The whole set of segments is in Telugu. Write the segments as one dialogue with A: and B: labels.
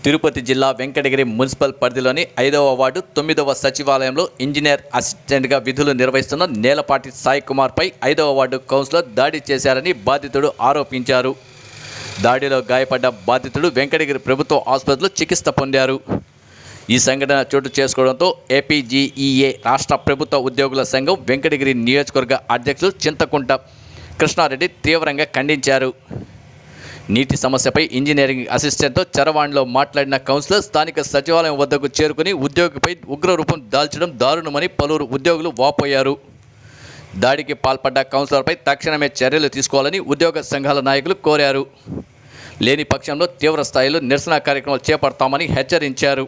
A: తిరుపతి జిల్లా వెంకటగిరి మున్సిపల్ పరిధిలోని 5వ వార్డు 9వ సచివాలయంలో ఇంజనీర్ అసిస్టెంట్గా విధులు నిర్వహిస్తున్న నేలపాటి సాయి కుమార్పై 5వ వార్డు కౌన్సిలర్ దాడి చేశారని బాధితుడు ఆరోపించారు. దాడిలో గాయపడ్డ బాధితుడు వెంకటగిరి ప్రభుత్వ ఆసుపత్రిలో చికిత్స పొందారు. ఈ సంఘటన చోటు చేసుకోవడంతో ఏపీజీఈఏ రాష్ట్ర ప్రభుత్వ ఉద్యోగుల సంఘం వెంకటగిరి నియోజకవర్గ అధ్యక్షులు చింతకుంట కృష్ణారెడ్డి తీవ్రంగా ఖండించారు. నీటి సమస్యపై ఇంజనీరింగ్ అసిస్టెంట్తో చరవాణిలో మాట్లాడిన కౌన్సిలర్ స్థానిక సచివాలయం వద్దకు చేరుకుని ఉద్యోగిపై ఉగ్రరూపం దాల్చడం దారుణమని పలువురు ఉద్యోగులు వాపోయారు. దాడికి పాల్పడ్డ కౌన్సిలర్పై తక్షణమే చర్యలు తీసుకోవాలని ఉద్యోగ సంఘాల నాయకులు కోరారు. లేని పక్షంలో తీవ్ర స్థాయిలో నిరసన కార్యక్రమాలు చేపడతామని హెచ్చరించారు.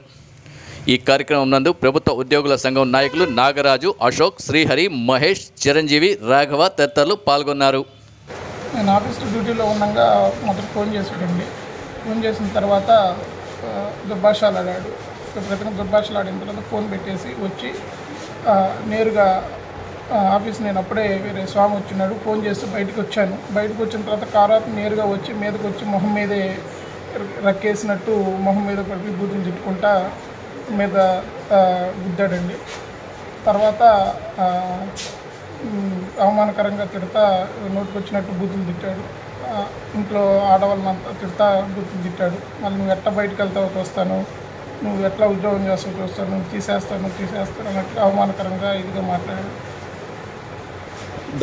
A: ఈ కార్యక్రమం నందు ప్రభుత్వ ఉద్యోగుల సంఘం నాయకులు నాగరాజు, అశోక్, శ్రీహరి, మహేష్, చిరంజీవి, రాఘవ తదితరులు పాల్గొన్నారు.
B: నేను ఆఫీస్ డ్యూటీలో ఉండగా మొదట ఫోన్ చేశాడండి. ఫోన్ చేసిన తర్వాత దుర్భాషలు ఆడాడు. ప్రతిగా దుర్భాషలు ఆడిన తర్వాత ఫోన్ పెట్టేసి వచ్చి నేరుగా ఆఫీస్ నేను అప్పుడే వేరే స్వామి వచ్చినాడు. ఫోన్ చేస్తే బయటకు వచ్చాను. బయటకు వచ్చిన తర్వాత కారు నేరుగా వచ్చి మీదకి వచ్చి మొహం మీదే రక్కేసినట్టు మొహం మీద పడి బూతులు తిట్టుకుంటా మీద గుద్దాడండి. తర్వాత అవమానకరంగా తిడతా నోటికి వచ్చినట్టు బూతులు తిట్టాడు. ఇంట్లో ఆడవాళ్ళనంతా తిడతా బూతులు తిట్టాడు. మళ్ళీ నువ్వు ఎట్లా బయటకు వెళ్తావో చూస్తాను, నువ్వు ఎట్లా ఉద్యోగం చేస్తావో చూస్తాను, నువ్వు తీసేస్తాను అన్నట్టు అవమానకరంగా ఇదిగా మాట్లాడాడు.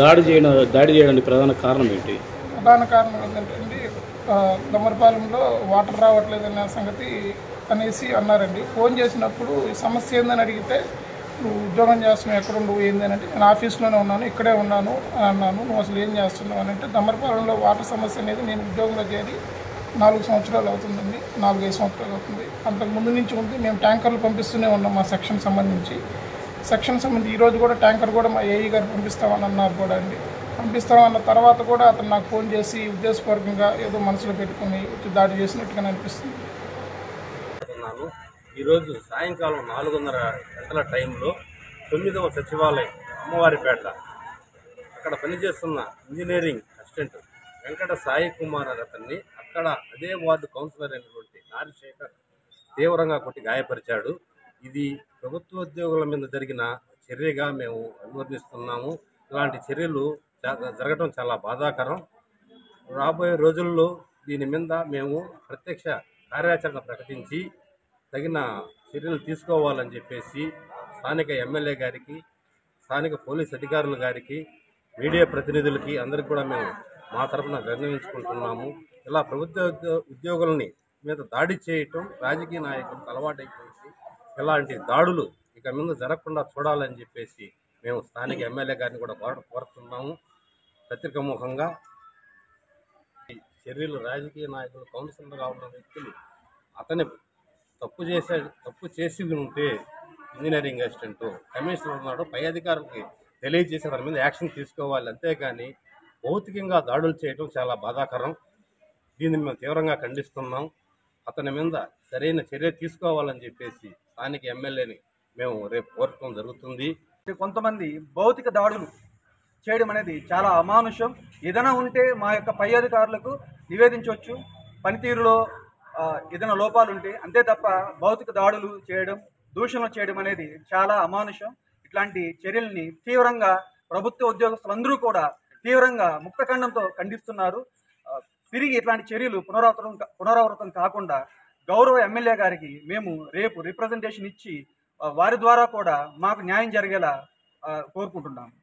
C: దాడి చేయడానికి ప్రధాన కారణం ఏంటి?
B: ప్రధాన కారణం ఏంటంటే అండి, దమరపాలెంలో వాటర్ రావట్లేదనే సంగతి అనేసి అన్నారండి. ఫోన్ చేసినప్పుడు ఈ సమస్య ఏందని అడిగితే, నువ్వు ఉద్యోగం చేస్తున్నావు, ఎక్కడ నువ్వు ఏంది అని అంటే, నేను ఆఫీస్లోనే ఉన్నాను, ఇక్కడే ఉన్నాను అని అన్నాను. నువ్వు అసలు ఏం చేస్తున్నావు అని అంటే, దమరపాలెంలో వాటర్ సమస్య అనేది నేను ఉద్యోగంలో చేరి 4 సంవత్సరాలు అవుతుందండి, 4-5 సంవత్సరాలు అవుతుంది. అంతకుముందు నుంచి ఉంది. మేము ట్యాంకర్లు పంపిస్తూనే ఉన్నాం మా సెక్షన్ సంబంధించి. ఈరోజు కూడా ట్యాంకర్ కూడా మా ఏఈ గారు పంపిస్తామని అన్నారు కూడా అండి. పంపిస్తామన్న తర్వాత కూడా అతను నాకు ఫోన్ చేసి ఉద్దేశపూర్వకంగా ఏదో మనసులో పెట్టుకుని దాడి చేసినట్టుగా అనిపిస్తుంది.
D: ఈరోజు సాయంకాలం 4:30 గంటల టైంలో 9వ సచివాలయం అమ్మవారిపేట అక్కడ పనిచేస్తున్న ఇంజనీరింగ్ అసిస్టెంట్ వెంకట సాయి కుమార్ అతన్ని అక్కడ అదే వార్డు కౌన్సిలర్ అయినటువంటి నారిశేఖర్ తీవ్రంగా కొట్టి గాయపరిచాడు. ఇది ప్రభుత్వ ఉద్యోగుల మీద జరిగిన చర్యగా మేము అభివర్ణిస్తున్నాము. ఇలాంటి చర్యలు జరగడం చాలా బాధాకరం. రాబోయే రోజుల్లో దీని మీద మేము ప్రత్యక్ష కార్యాచరణ ప్రకటించి తగిన చర్యలు తీసుకోవాలని చెప్పేసి స్థానిక ఎమ్మెల్యే గారికి, స్థానిక పోలీస్ అధికారుల గారికి, మీడియా ప్రతినిధులకి అందరికి కూడా మేము మా తరఫున నిర్ణయించుకుంటున్నాము. ఇలా ప్రభుత్వ ఉద్యోగులని మీద దాడి చేయటం రాజకీయ నాయకులకు అలవాటైపోయింది. ఇలాంటి దాడులు ఇక ముందు జరగకుండా చూడాలని చెప్పేసి మేము స్థానిక ఎమ్మెల్యే గారిని కూడా కోరుతున్నాము. పత్రికాముఖంగా ఈ చర్యలు రాజకీయ నాయకులు, కౌన్సిలర్గా ఉన్న వ్యక్తులు అతని తప్పు చేసి ఉంటే ఇంజనీరింగ్ అసిస్టెంట్ కమిషనర్ ఉన్నాడు, పై అధికారులకి తెలియజేసి అతని మీద యాక్షన్ తీసుకోవాలి. అంతేగాని భౌతికంగా దాడులు చేయడం చాలా బాధాకరం. దీన్ని మేము తీవ్రంగా ఖండిస్తున్నాం. అతని మీద సరైన చర్య తీసుకోవాలని చెప్పేసి స్థానిక ఎమ్మెల్యేని మేము రేపు కోరటం జరుగుతుంది.
E: కొంతమంది భౌతిక దాడులు చేయడం అనేది చాలా అమానుషం. ఏదైనా ఉంటే మా యొక్క పై అధికారులకు నివేదించవచ్చు, పనితీరులో ఏదైనా లోపాలు ఉంటే, అంతే తప్ప భౌతిక దాడులు చేయడం, దూషణలు చేయడం అనేది చాలా అమానుషం. ఇట్లాంటి చర్యల్ని తీవ్రంగా ప్రభుత్వ ఉద్యోగస్తులందరూ కూడా తీవ్రంగా ముక్తఖండంతో ఖండిస్తున్నారు. తిరిగి ఇట్లాంటి చర్యలు పునరావృతం కాకుండా గౌరవ ఎమ్మెల్యే గారికి మేము రేపు రిప్రజెంటేషన్ ఇచ్చి వారి ద్వారా కూడా మాకు న్యాయం జరిగేలా కోరుకుంటున్నాము.